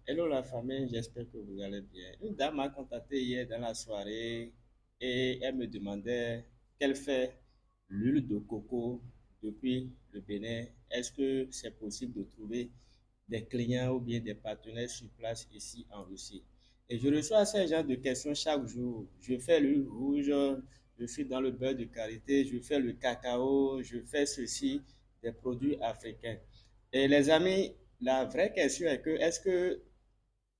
Hello la famille, j'espère que vous allez bien. Une dame m'a contacté hier dans la soirée et elle me demandait qu'elle fait l'huile de coco depuis le Bénin. Est-ce que c'est possible de trouver des clients ou bien des partenaires sur place ici en Russie? Et je reçois ce genre de questions chaque jour. Je fais l'huile rouge, je suis dans le beurre de karité, je fais le cacao, je fais ceci, des produits africains. Et les amis, la vraie question est que est-ce que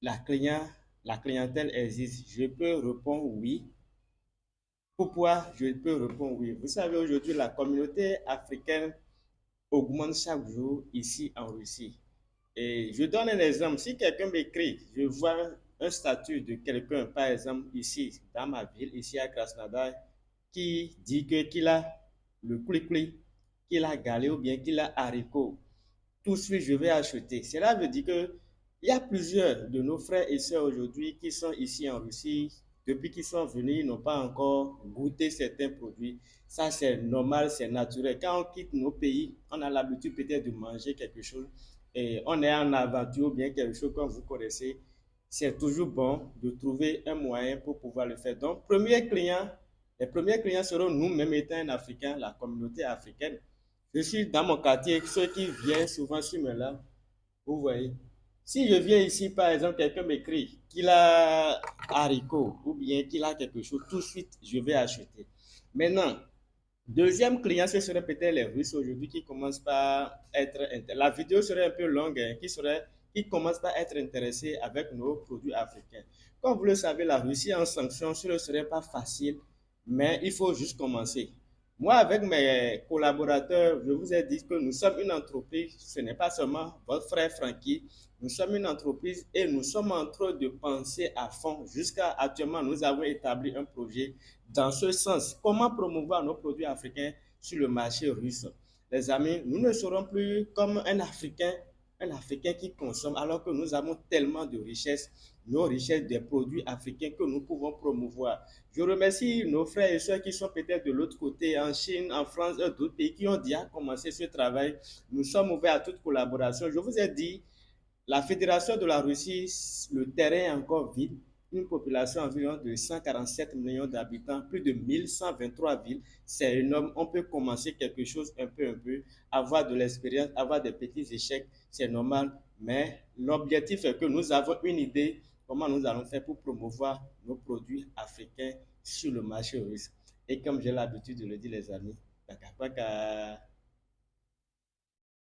la client, la clientèle existe? Je peux répondre oui. Pourquoi je peux répondre oui? Vous savez, aujourd'hui, la communauté africaine augmente chaque jour ici en Russie. Et je donne un exemple. Si quelqu'un m'écrit, je vois un statut de quelqu'un, par exemple, ici, dans ma ville, ici à Krasnodar, qui dit que qu'il a le koulikoulik, qu'il a galé ou bien qu'il a haricot, tout de suite, je vais acheter. Cela veut dire que il y a plusieurs de nos frères et sœurs aujourd'hui qui sont ici en Russie. Depuis qu'ils sont venus, ils n'ont pas encore goûté certains produits. Ça, c'est normal, c'est naturel. Quand on quitte nos pays, on a l'habitude peut-être de manger quelque chose et on est en aventure, bien quelque chose comme vous connaissez. C'est toujours bon de trouver un moyen pour pouvoir le faire. Donc, les premiers clients seront nous-mêmes étant un Africain, la communauté africaine. Je suis dans mon quartier, ceux qui viennent souvent sur mes là, vous voyez. Si je viens ici, par exemple, quelqu'un m'écrit qu'il a haricot ou bien qu'il a quelque chose, tout de suite, je vais acheter. Maintenant, deuxième client, ce serait peut-être les Russes aujourd'hui qui commencent par être la vidéo serait un peu longue, hein, qui commencent par être intéressés avec nos produits africains. Comme vous le savez, la Russie en sanction, ce ne serait pas facile, mais il faut juste commencer. Moi, avec mes collaborateurs, je vous ai dit que nous sommes une entreprise, ce n'est pas seulement votre frère Francky, nous sommes une entreprise et nous sommes en train de penser à fond. Jusqu'à actuellement, nous avons établi un projet dans ce sens. Comment promouvoir nos produits africains sur le marché russe? Les amis, nous ne serons plus comme un Africain qui consomme alors que nous avons tellement de richesses, nos richesses des produits africains que nous pouvons promouvoir. Je remercie nos frères et sœurs qui sont peut-être de l'autre côté, en Chine, en France, d'autres pays qui ont déjà commencé ce travail. Nous sommes ouverts à toute collaboration. Je vous ai dit, la Fédération de la Russie, le terrain est encore vide. Une population environ de 147 millions d'habitants, plus de 1123 villes. C'est énorme. On peut commencer quelque chose un peu, avoir de l'expérience, avoir des petits échecs, c'est normal. Mais l'objectif est que nous avons une idée comment nous allons faire pour promouvoir nos produits africains sur le marché russe. Et comme j'ai l'habitude de le dire, les amis, paka paka.